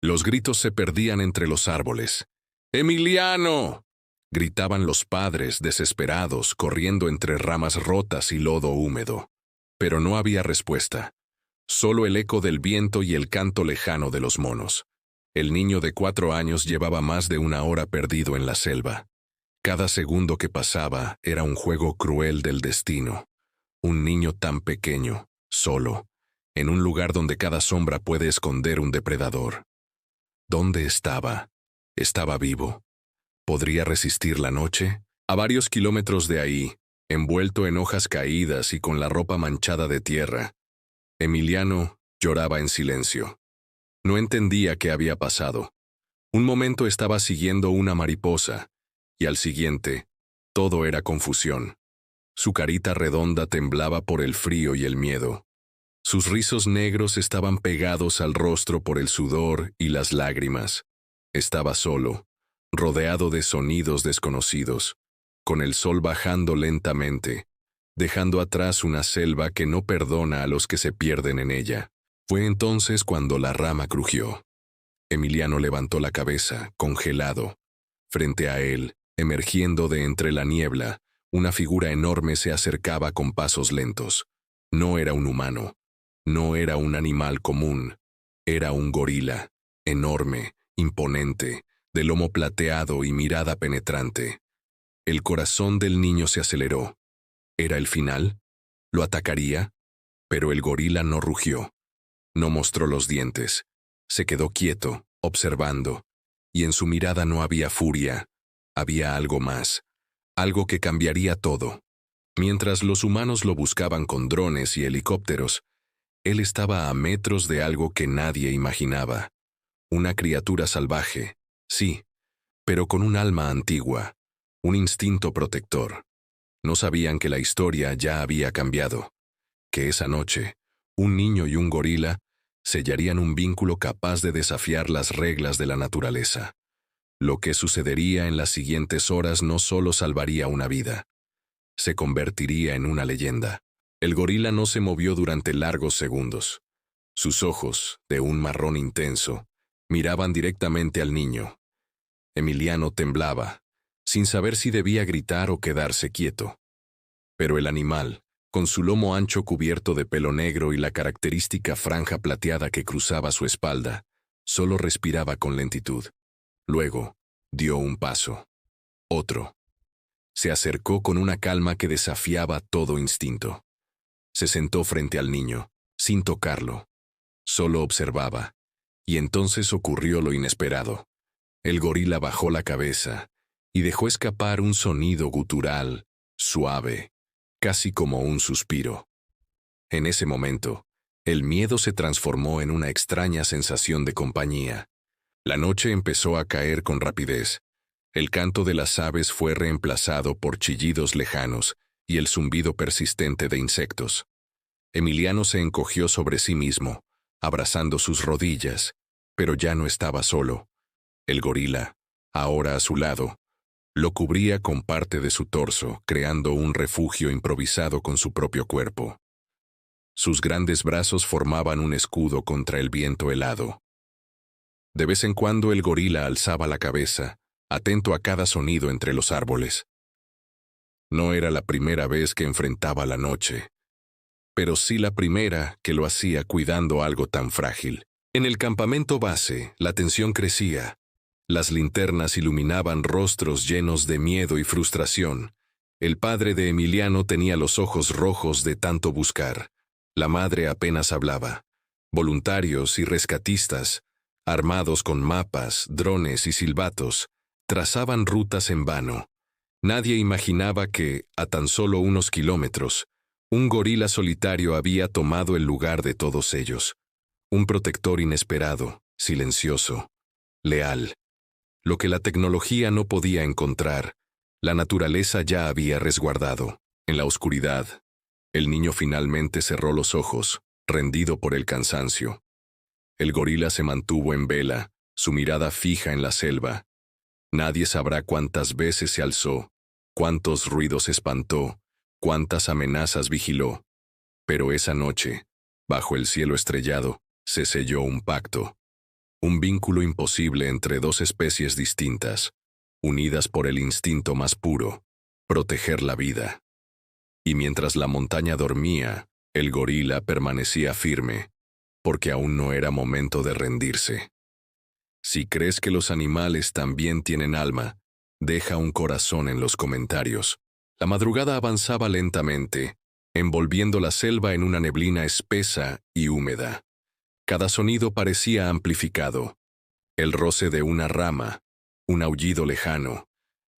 Los gritos se perdían entre los árboles. ¡Emiliano! Gritaban los padres, desesperados, corriendo entre ramas rotas y lodo húmedo. Pero no había respuesta. Solo el eco del viento y el canto lejano de los monos. El niño de 4 años llevaba más de 1 hora perdido en la selva. Cada segundo que pasaba era un juego cruel del destino. Un niño tan pequeño, solo, en un lugar donde cada sombra puede esconder un depredador. ¿Dónde estaba? Estaba vivo. ¿Podría resistir la noche? A varios kilómetros de ahí, envuelto en hojas caídas y con la ropa manchada de tierra, Emiliano lloraba en silencio. No entendía qué había pasado. Un momento estaba siguiendo una mariposa, y al siguiente, todo era confusión. Su carita redonda temblaba por el frío y el miedo. Sus rizos negros estaban pegados al rostro por el sudor y las lágrimas. Estaba solo, rodeado de sonidos desconocidos, con el sol bajando lentamente, dejando atrás una selva que no perdona a los que se pierden en ella. Fue entonces cuando la rama crujió. Emiliano levantó la cabeza, congelado. Frente a él, emergiendo de entre la niebla, una figura enorme se acercaba con pasos lentos. No era un humano. No era un animal común. Era un gorila, enorme, imponente, de lomo plateado y mirada penetrante. El corazón del niño se aceleró. ¿Era el final? ¿Lo atacaría? Pero el gorila no rugió. No mostró los dientes. Se quedó quieto, observando, y en su mirada no había furia. Había algo más, algo que cambiaría todo. Mientras los humanos lo buscaban con drones y helicópteros, él estaba a metros de algo que nadie imaginaba. Una criatura salvaje, sí, pero con un alma antigua, un instinto protector. No sabían que la historia ya había cambiado, que esa noche, un niño y un gorila sellarían un vínculo capaz de desafiar las reglas de la naturaleza. Lo que sucedería en las siguientes horas no solo salvaría una vida, se convertiría en una leyenda. El gorila no se movió durante largos segundos. Sus ojos, de un marrón intenso, miraban directamente al niño. Emiliano temblaba, sin saber si debía gritar o quedarse quieto. Pero el animal, con su lomo ancho cubierto de pelo negro y la característica franja plateada que cruzaba su espalda, solo respiraba con lentitud. Luego, dio un paso. Otro. Se acercó con una calma que desafiaba todo instinto. Se sentó frente al niño, sin tocarlo. Solo observaba. Y entonces ocurrió lo inesperado. El gorila bajó la cabeza y dejó escapar un sonido gutural, suave, casi como un suspiro. En ese momento, el miedo se transformó en una extraña sensación de compañía. La noche empezó a caer con rapidez. El canto de las aves fue reemplazado por chillidos lejanos y el zumbido persistente de insectos. Emiliano se encogió sobre sí mismo, abrazando sus rodillas, pero ya no estaba solo. El gorila, ahora a su lado, lo cubría con parte de su torso, creando un refugio improvisado con su propio cuerpo. Sus grandes brazos formaban un escudo contra el viento helado. De vez en cuando el gorila alzaba la cabeza, atento a cada sonido entre los árboles. No era la primera vez que enfrentaba la noche, pero sí la primera que lo hacía cuidando algo tan frágil. En el campamento base, la tensión crecía. Las linternas iluminaban rostros llenos de miedo y frustración. El padre de Emiliano tenía los ojos rojos de tanto buscar. La madre apenas hablaba. Voluntarios y rescatistas, armados con mapas, drones y silbatos, trazaban rutas en vano. Nadie imaginaba que, a tan solo unos kilómetros, un gorila solitario había tomado el lugar de todos ellos. Un protector inesperado, silencioso, leal. Lo que la tecnología no podía encontrar, la naturaleza ya había resguardado. En la oscuridad, el niño finalmente cerró los ojos, rendido por el cansancio. El gorila se mantuvo en vela, su mirada fija en la selva. Nadie sabrá cuántas veces se alzó, cuántos ruidos espantó, cuántas amenazas vigiló. Pero esa noche, bajo el cielo estrellado, se selló un pacto. un vínculo imposible entre dos especies distintas, unidas por el instinto más puro, proteger la vida. Y mientras la montaña dormía, el gorila permanecía firme, porque aún no era momento de rendirse. Si crees que los animales también tienen alma, deja un corazón en los comentarios. La madrugada avanzaba lentamente, envolviendo la selva en una neblina espesa y húmeda. Cada sonido parecía amplificado. El roce de una rama, un aullido lejano,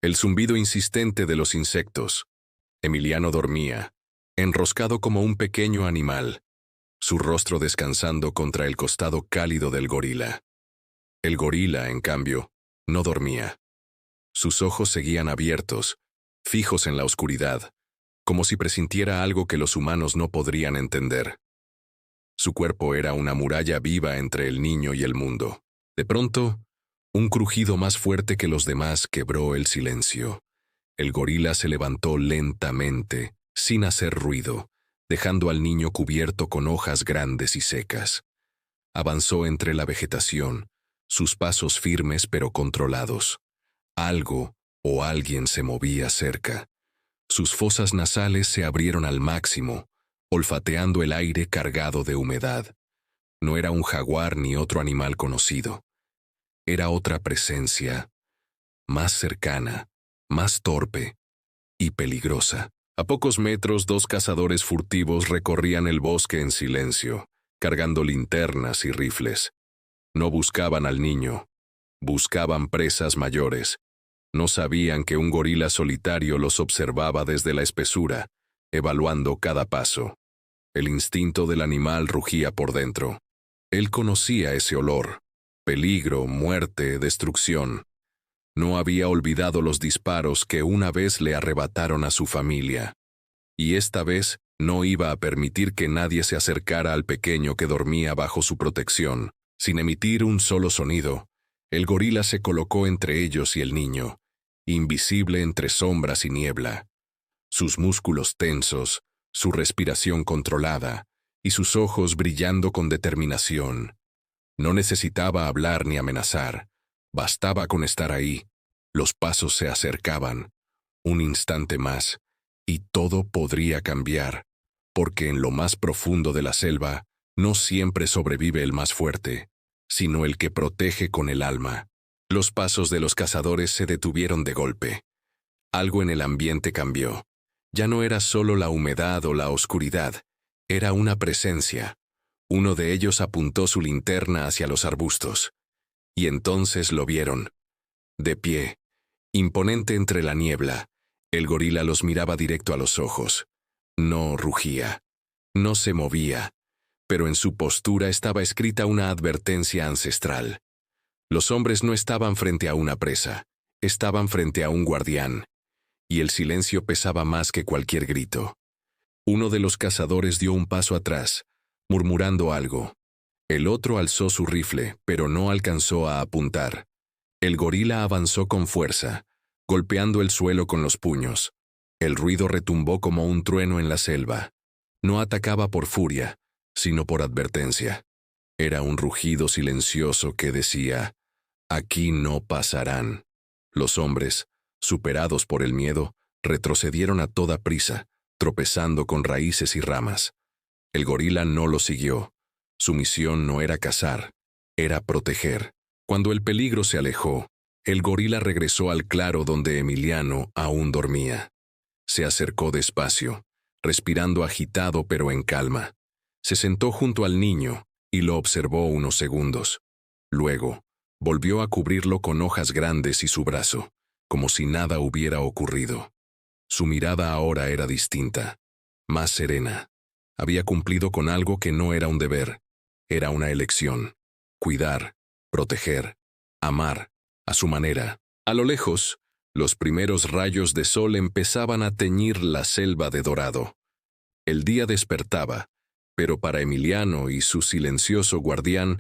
el zumbido insistente de los insectos. Emiliano dormía, enroscado como un pequeño animal, su rostro descansando contra el costado cálido del gorila. El gorila, en cambio, no dormía. Sus ojos seguían abiertos, fijos en la oscuridad, como si presintiera algo que los humanos no podrían entender. Su cuerpo era una muralla viva entre el niño y el mundo. De pronto, un crujido más fuerte que los demás quebró el silencio. El gorila se levantó lentamente, sin hacer ruido, dejando al niño cubierto con hojas grandes y secas. Avanzó entre la vegetación, sus pasos firmes pero controlados. Algo o alguien se movía cerca. Sus fosas nasales se abrieron al máximo, olfateando el aire cargado de humedad. No era un jaguar ni otro animal conocido. Era otra presencia, más cercana, más torpe y peligrosa. A pocos metros, dos cazadores furtivos recorrían el bosque en silencio, cargando linternas y rifles. No buscaban al niño, buscaban presas mayores. No sabían que un gorila solitario los observaba desde la espesura, evaluando cada paso. El instinto del animal rugía por dentro. Él conocía ese olor: peligro, muerte, destrucción. No había olvidado los disparos que una vez le arrebataron a su familia. Y esta vez no iba a permitir que nadie se acercara al pequeño que dormía bajo su protección. Sin emitir un solo sonido, el gorila se colocó entre ellos y el niño, invisible entre sombras y niebla. Sus músculos tensos, su respiración controlada, y sus ojos brillando con determinación. No necesitaba hablar ni amenazar. Bastaba con estar ahí. Los pasos se acercaban. Un instante más, y todo podría cambiar, porque en lo más profundo de la selva no siempre sobrevive el más fuerte, sino el que protege con el alma. Los pasos de los cazadores se detuvieron de golpe. Algo en el ambiente cambió. Ya no era solo la humedad o la oscuridad, era una presencia. Uno de ellos apuntó su linterna hacia los arbustos. Y entonces lo vieron. De pie, imponente entre la niebla, el gorila los miraba directo a los ojos. No rugía, no se movía, pero en su postura estaba escrita una advertencia ancestral. Los hombres no estaban frente a una presa, estaban frente a un guardián, y el silencio pesaba más que cualquier grito. Uno de los cazadores dio un paso atrás, murmurando algo. El otro alzó su rifle, pero no alcanzó a apuntar. El gorila avanzó con fuerza, golpeando el suelo con los puños. El ruido retumbó como un trueno en la selva. No atacaba por furia, sino por advertencia. Era un rugido silencioso que decía: «Aquí no pasarán». Los hombres, superados por el miedo, retrocedieron a toda prisa, tropezando con raíces y ramas. El gorila no lo siguió. Su misión no era cazar, era proteger. Cuando el peligro se alejó, el gorila regresó al claro donde Emiliano aún dormía. Se acercó despacio, respirando agitado pero en calma. Se sentó junto al niño y lo observó unos segundos. Luego, volvió a cubrirlo con hojas grandes y su brazo, como si nada hubiera ocurrido. Su mirada ahora era distinta, más serena. Había cumplido con algo que no era un deber, era una elección: cuidar, proteger, amar, a su manera. A lo lejos, los primeros rayos de sol empezaban a teñir la selva de dorado. El día despertaba, pero para Emiliano y su silencioso guardián,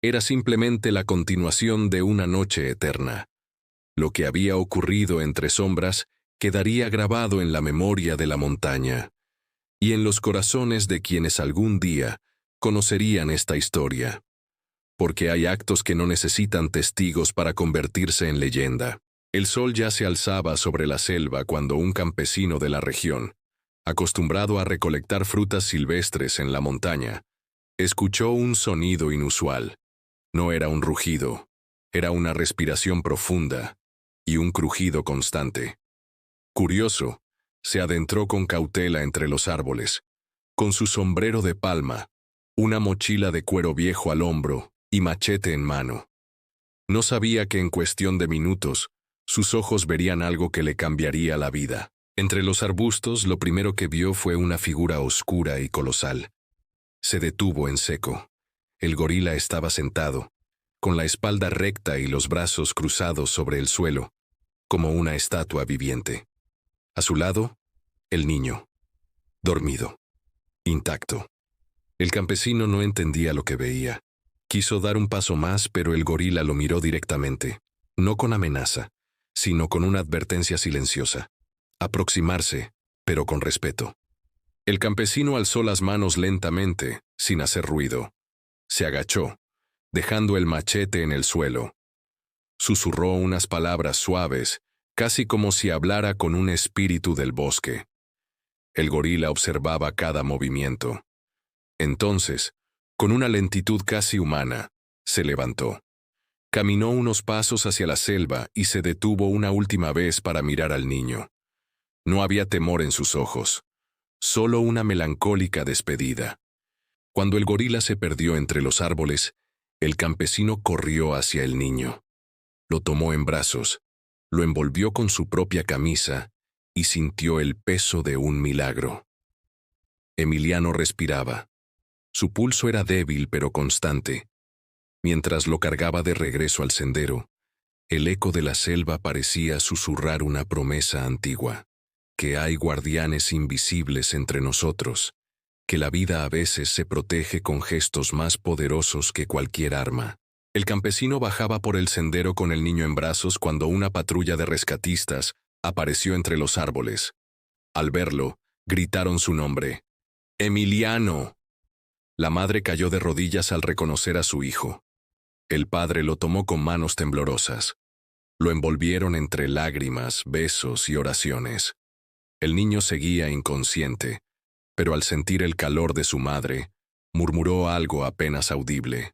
era simplemente la continuación de una noche eterna. Lo que había ocurrido entre sombras quedaría grabado en la memoria de la montaña y en los corazones de quienes algún día conocerían esta historia. porque hay actos que no necesitan testigos para convertirse en leyenda. El sol ya se alzaba sobre la selva cuando un campesino de la región, acostumbrado a recolectar frutas silvestres en la montaña, escuchó un sonido inusual. No era un rugido, era una respiración profunda y un crujido constante. Curioso, se adentró con cautela entre los árboles, con su sombrero de palma, una mochila de cuero viejo al hombro y machete en mano. No sabía que en cuestión de minutos, sus ojos verían algo que le cambiaría la vida. Entre los arbustos, lo primero que vio fue una figura oscura y colosal. Se detuvo en seco. El gorila estaba sentado, con la espalda recta y los brazos cruzados sobre el suelo, como una estatua viviente. A su lado, el niño, dormido, intacto. El campesino no entendía lo que veía. Quiso dar un paso más, pero el gorila lo miró directamente, no con amenaza, sino con una advertencia silenciosa. Aproximarse, pero con respeto. El campesino alzó las manos lentamente, sin hacer ruido. Se agachó, dejando el machete en el suelo. Susurró unas palabras suaves, casi como si hablara con un espíritu del bosque. El gorila observaba cada movimiento. Entonces, con una lentitud casi humana, se levantó. Caminó unos pasos hacia la selva y se detuvo una última vez para mirar al niño. No había temor en sus ojos, solo una melancólica despedida. Cuando el gorila se perdió entre los árboles, el campesino corrió hacia el niño. Lo tomó en brazos, lo envolvió con su propia camisa y sintió el peso de un milagro. Emiliano respiraba. Su pulso era débil pero constante. Mientras lo cargaba de regreso al sendero, el eco de la selva parecía susurrar una promesa antigua, que hay guardianes invisibles entre nosotros, que la vida a veces se protege con gestos más poderosos que cualquier arma. El campesino bajaba por el sendero con el niño en brazos cuando una patrulla de rescatistas apareció entre los árboles. Al verlo, gritaron su nombre. ¡Emiliano! La madre cayó de rodillas al reconocer a su hijo. El padre lo tomó con manos temblorosas. Lo envolvieron entre lágrimas, besos y oraciones. El niño seguía inconsciente, pero al sentir el calor de su madre, murmuró algo apenas audible.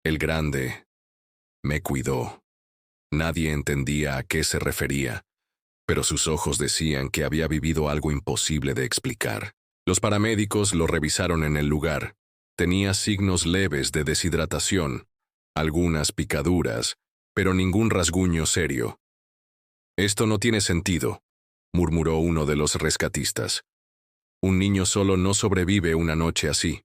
El grande me cuidó. Nadie entendía a qué se refería, pero sus ojos decían que había vivido algo imposible de explicar. Los paramédicos lo revisaron en el lugar. Tenía signos leves de deshidratación, algunas picaduras, pero ningún rasguño serio. «Esto no tiene sentido», murmuró uno de los rescatistas. «Un niño solo no sobrevive una noche así».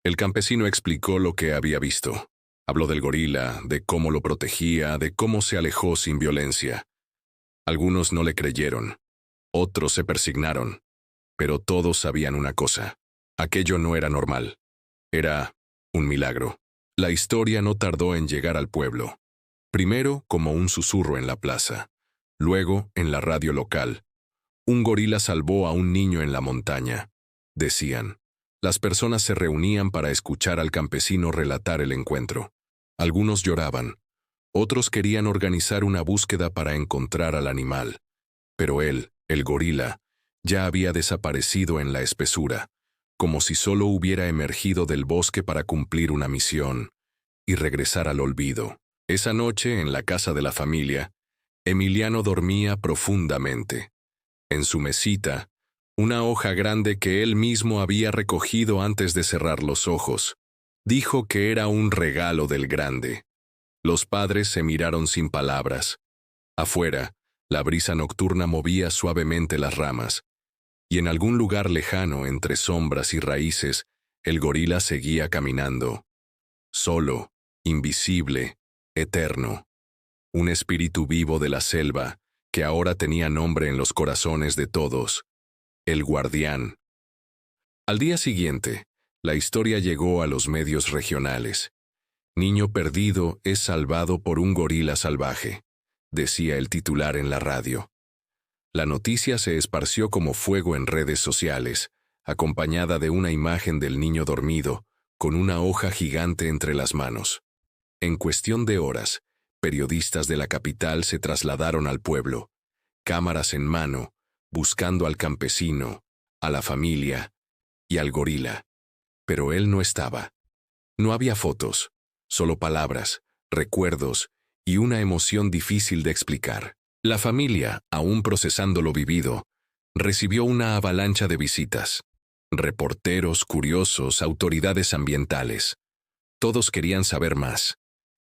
El campesino explicó lo que había visto. Habló del gorila, de cómo lo protegía, de cómo se alejó sin violencia. Algunos no le creyeron. Otros se persignaron. Pero todos sabían una cosa. Aquello no era normal. Era un milagro. La historia no tardó en llegar al pueblo. Primero como un susurro en la plaza. Luego en la radio local. Un gorila salvó a un niño en la montaña. Decían. Las personas se reunían para escuchar al campesino relatar el encuentro. Algunos lloraban. Otros querían organizar una búsqueda para encontrar al animal. Pero él, el gorila, ya había desaparecido en la espesura, como si solo hubiera emergido del bosque para cumplir una misión y regresar al olvido. Esa noche, en la casa de la familia, Emiliano dormía profundamente. En su mesita, una hoja grande que él mismo había recogido antes de cerrar los ojos. Dijo que era un regalo del grande. Los padres se miraron sin palabras. Afuera, la brisa nocturna movía suavemente las ramas, y en algún lugar lejano, entre sombras y raíces, el gorila seguía caminando. Solo, invisible, eterno. Un espíritu vivo de la selva, que ahora tenía nombre en los corazones de todos. El guardián. Al día siguiente, la historia llegó a los medios regionales. Niño perdido es salvado por un gorila salvaje, decía el titular en la radio. La noticia se esparció como fuego en redes sociales, acompañada de una imagen del niño dormido, con una hoja gigante entre las manos. En cuestión de horas, periodistas de la capital se trasladaron al pueblo, cámaras en mano, buscando al campesino, a la familia y al gorila. Pero él no estaba. No había fotos, solo palabras, recuerdos y una emoción difícil de explicar. La familia, aún procesando lo vivido, recibió una avalancha de visitas. Reporteros, curiosos, autoridades ambientales. Todos querían saber más.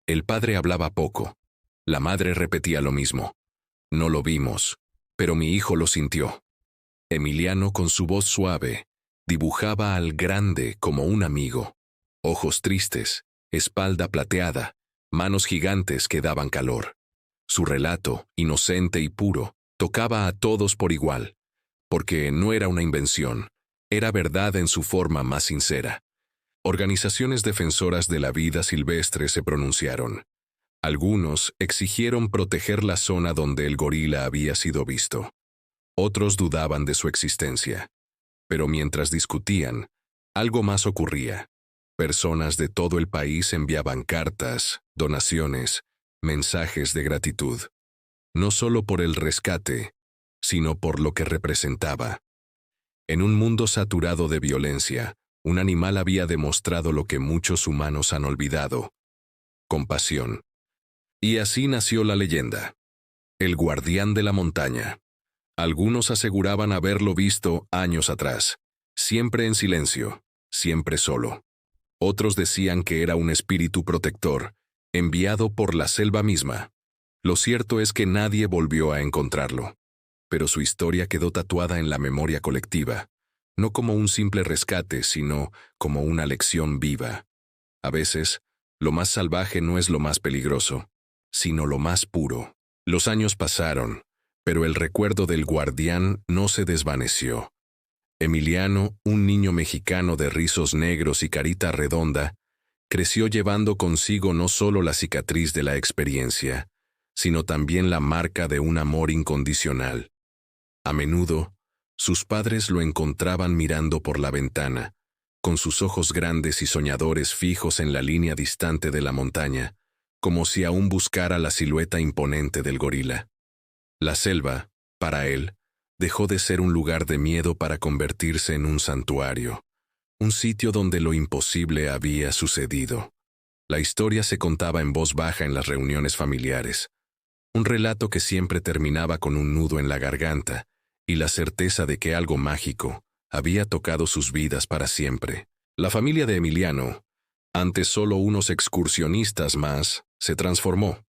El padre hablaba poco. La madre repetía lo mismo. No lo vimos, pero mi hijo lo sintió. Emiliano, con su voz suave, dibujaba al grande como un amigo. Ojos tristes, espalda plateada, manos gigantes que daban calor. Su relato, inocente y puro, tocaba a todos por igual, porque no era una invención, era verdad en su forma más sincera. Organizaciones defensoras de la vida silvestre se pronunciaron. Algunos exigieron proteger la zona donde el gorila había sido visto. Otros dudaban de su existencia. Pero mientras discutían, algo más ocurría. Personas de todo el país enviaban cartas, donaciones, mensajes de gratitud. No solo por el rescate, sino por lo que representaba. En un mundo saturado de violencia, un animal había demostrado lo que muchos humanos han olvidado: compasión. Y así nació la leyenda. El guardián de la montaña. Algunos aseguraban haberlo visto años atrás, siempre en silencio, siempre solo. Otros decían que era un espíritu protector, enviado por la selva misma. Lo cierto es que nadie volvió a encontrarlo. Pero su historia quedó tatuada en la memoria colectiva, no como un simple rescate, sino como una lección viva. A veces, lo más salvaje no es lo más peligroso, sino lo más puro. Los años pasaron, pero el recuerdo del guardián no se desvaneció. Emiliano, un niño mexicano de rizos negros y carita redonda, creció llevando consigo no solo la cicatriz de la experiencia, sino también la marca de un amor incondicional. A menudo, sus padres lo encontraban mirando por la ventana, con sus ojos grandes y soñadores fijos en la línea distante de la montaña, como si aún buscara la silueta imponente del gorila. La selva, para él, dejó de ser un lugar de miedo para convertirse en un santuario, un sitio donde lo imposible había sucedido. La historia se contaba en voz baja en las reuniones familiares, un relato que siempre terminaba con un nudo en la garganta y la certeza de que algo mágico había tocado sus vidas para siempre. La familia de Emiliano, antes solo unos excursionistas más, se transformó.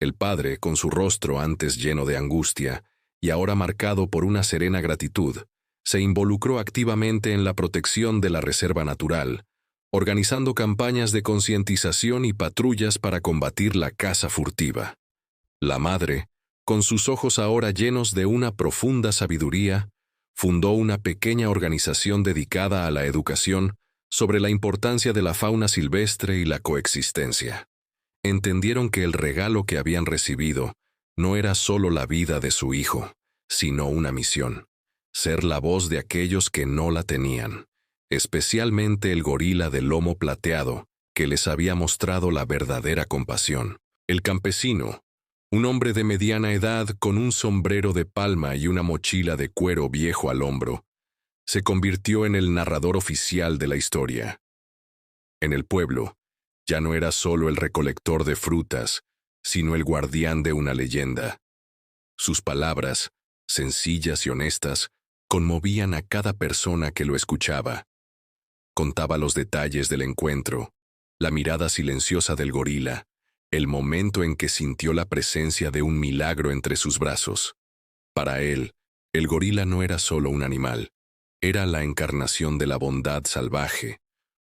El padre, con su rostro antes lleno de angustia y ahora marcado por una serena gratitud, se involucró activamente en la protección de la reserva natural, organizando campañas de concientización y patrullas para combatir la caza furtiva. La madre, con sus ojos ahora llenos de una profunda sabiduría, fundó una pequeña organización dedicada a la educación sobre la importancia de la fauna silvestre y la coexistencia. Entendieron que el regalo que habían recibido no era solo la vida de su hijo, sino una misión: ser la voz de aquellos que no la tenían, especialmente el gorila de lomo plateado, que les había mostrado la verdadera compasión. El campesino, un hombre de mediana edad con un sombrero de palma y una mochila de cuero viejo al hombro, se convirtió en el narrador oficial de la historia. En el pueblo, ya no era solo el recolector de frutas, sino el guardián de una leyenda. Sus palabras, sencillas y honestas, conmovían a cada persona que lo escuchaba. Contaba los detalles del encuentro, la mirada silenciosa del gorila, el momento en que sintió la presencia de un milagro entre sus brazos. Para él, el gorila no era solo un animal, era la encarnación de la bondad salvaje,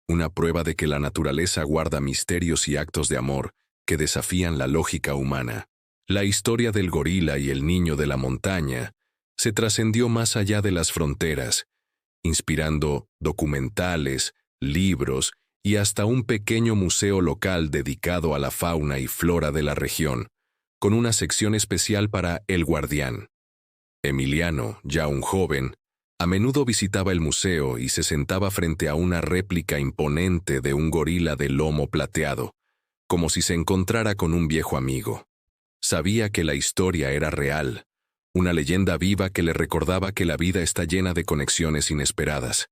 una prueba de que la naturaleza guarda misterios y actos de amor que desafían la lógica humana. La historia del gorila y el niño de la montaña se trascendió más allá de las fronteras, inspirando documentales, libros y hasta un pequeño museo local dedicado a la fauna y flora de la región, con una sección especial para el guardián. Emiliano, ya un joven, a menudo visitaba el museo y se sentaba frente a una réplica imponente de un gorila de lomo plateado, como si se encontrara con un viejo amigo. Sabía que la historia era real, una leyenda viva que le recordaba que la vida está llena de conexiones inesperadas,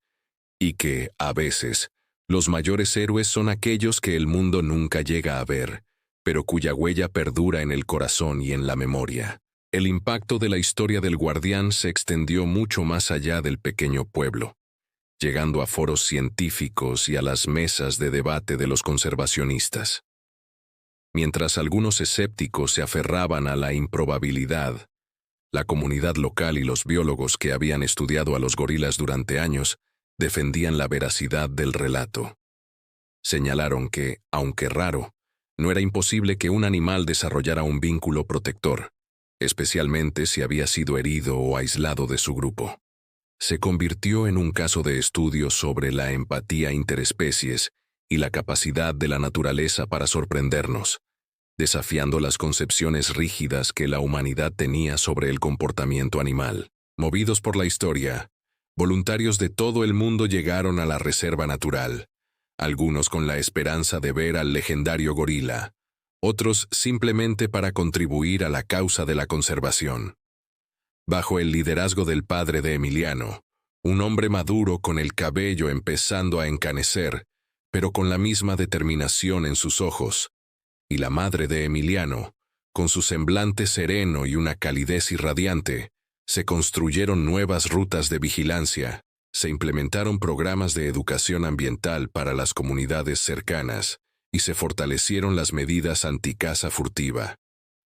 y que, a veces, los mayores héroes son aquellos que el mundo nunca llega a ver, pero cuya huella perdura en el corazón y en la memoria. El impacto de la historia del Guardián se extendió mucho más allá del pequeño pueblo, llegando a foros científicos y a las mesas de debate de los conservacionistas. Mientras algunos escépticos se aferraban a la improbabilidad, la comunidad local y los biólogos que habían estudiado a los gorilas durante años defendían la veracidad del relato. Señalaron que, aunque raro, no era imposible que un animal desarrollara un vínculo protector, especialmente si había sido herido o aislado de su grupo. Se convirtió en un caso de estudio sobre la empatía interespecies y la capacidad de la naturaleza para sorprendernos, desafiando las concepciones rígidas que la humanidad tenía sobre el comportamiento animal. Movidos por la historia, voluntarios de todo el mundo llegaron a la reserva natural, algunos con la esperanza de ver al legendario gorila, otros simplemente para contribuir a la causa de la conservación. Bajo el liderazgo del padre de Emiliano, un hombre maduro con el cabello empezando a encanecer, pero con la misma determinación en sus ojos, y la madre de Emiliano, con su semblante sereno y una calidez irradiante, se construyeron nuevas rutas de vigilancia, se implementaron programas de educación ambiental para las comunidades cercanas y se fortalecieron las medidas anticaza furtiva.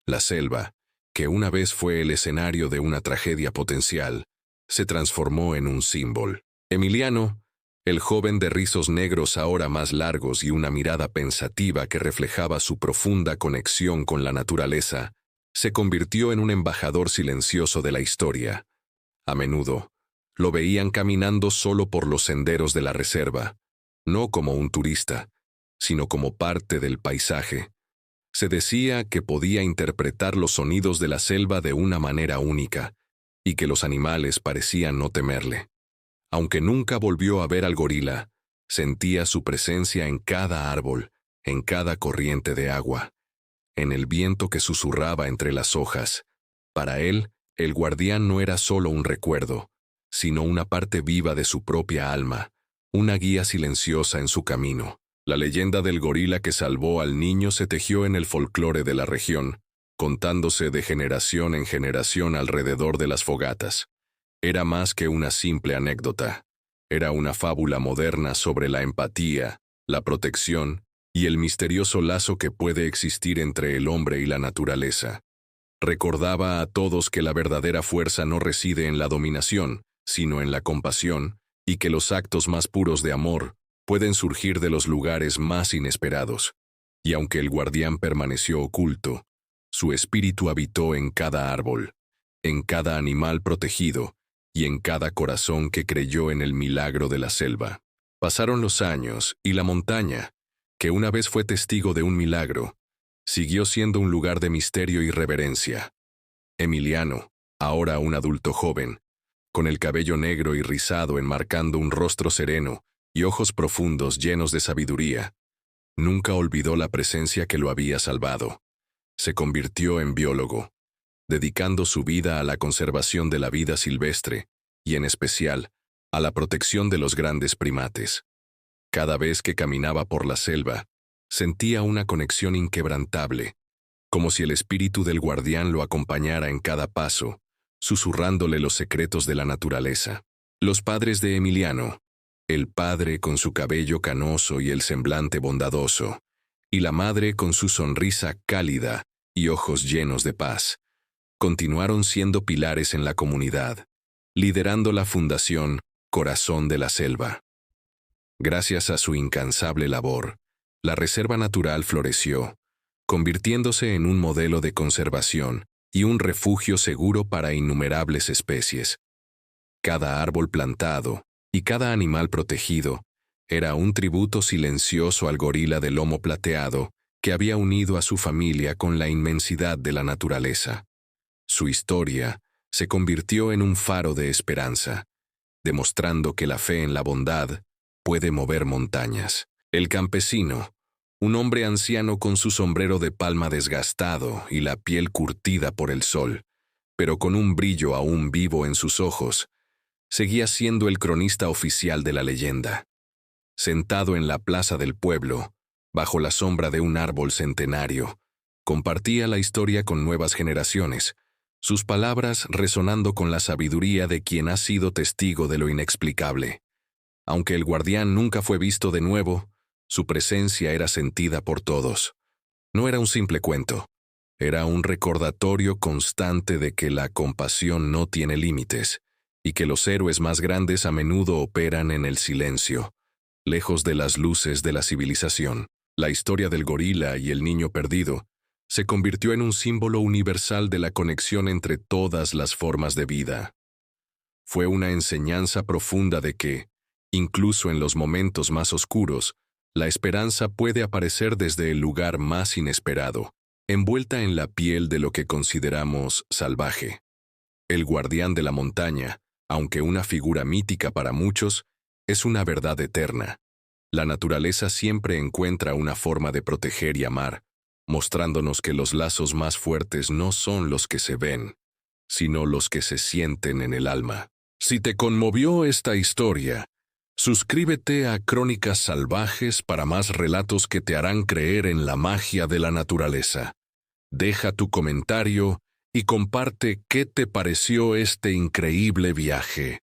La selva, que una vez fue el escenario de una tragedia potencial, se transformó en un símbolo. Emiliano, el joven de rizos negros ahora más largos y una mirada pensativa que reflejaba su profunda conexión con la naturaleza, se convirtió en un embajador silencioso de la historia. A menudo, lo veían caminando solo por los senderos de la reserva, no como un turista, sino como parte del paisaje. Se decía que podía interpretar los sonidos de la selva de una manera única, y que los animales parecían no temerle. Aunque nunca volvió a ver al gorila, sentía su presencia en cada árbol, en cada corriente de agua, en el viento que susurraba entre las hojas. Para él, el guardián no era solo un recuerdo, sino una parte viva de su propia alma, una guía silenciosa en su camino. La leyenda del gorila que salvó al niño se tejió en el folclore de la región, contándose de generación en generación alrededor de las fogatas. Era más que una simple anécdota. Era una fábula moderna sobre la empatía, la protección y el misterioso lazo que puede existir entre el hombre y la naturaleza. Recordaba a todos que la verdadera fuerza no reside en la dominación, sino en la compasión, y que los actos más puros de amor pueden surgir de los lugares más inesperados. Y aunque el guardián permaneció oculto, su espíritu habitó en cada árbol, en cada animal protegido y en cada corazón que creyó en el milagro de la selva. Pasaron los años y la montaña, que una vez fue testigo de un milagro, siguió siendo un lugar de misterio y reverencia. Emiliano, ahora un adulto joven, con el cabello negro y rizado enmarcando un rostro sereno y ojos profundos llenos de sabiduría, nunca olvidó la presencia que lo había salvado. Se convirtió en biólogo, dedicando su vida a la conservación de la vida silvestre y, en especial, a la protección de los grandes primates. Cada vez que caminaba por la selva, sentía una conexión inquebrantable, como si el espíritu del guardián lo acompañara en cada paso, susurrándole los secretos de la naturaleza. Los padres de Emiliano, el padre con su cabello canoso y el semblante bondadoso, y la madre con su sonrisa cálida y ojos llenos de paz, continuaron siendo pilares en la comunidad, liderando la fundación Corazón de la Selva. Gracias a su incansable labor, la reserva natural floreció, convirtiéndose en un modelo de conservación y un refugio seguro para innumerables especies. Cada árbol plantado y cada animal protegido era un tributo silencioso al gorila de lomo plateado que había unido a su familia con la inmensidad de la naturaleza. Su historia se convirtió en un faro de esperanza, demostrando que la fe en la bondad puede mover montañas. El campesino, Un hombre anciano con su sombrero de palma desgastado y la piel curtida por el sol, pero con un brillo aún vivo en sus ojos, seguía siendo el cronista oficial de la leyenda. Sentado en la plaza del pueblo, bajo la sombra de un árbol centenario, compartía la historia con nuevas generaciones, sus palabras resonando con la sabiduría de quien ha sido testigo de lo inexplicable. Aunque el guardián nunca fue visto de nuevo, su presencia era sentida por todos. No era un simple cuento, era un recordatorio constante de que la compasión no tiene límites y que los héroes más grandes a menudo operan en el silencio, lejos de las luces de la civilización. La historia del gorila y el niño perdido se convirtió en un símbolo universal de la conexión entre todas las formas de vida. Fue una enseñanza profunda de que, incluso en los momentos más oscuros, la esperanza puede aparecer desde el lugar más inesperado, envuelta en la piel de lo que consideramos salvaje. El guardián de la montaña, aunque una figura mítica para muchos, es una verdad eterna. La naturaleza siempre encuentra una forma de proteger y amar, mostrándonos que los lazos más fuertes no son los que se ven, sino los que se sienten en el alma. Si te conmovió esta historia, suscríbete a Crónicas Salvajes para más relatos que te harán creer en la magia de la naturaleza. Deja tu comentario y comparte qué te pareció este increíble viaje.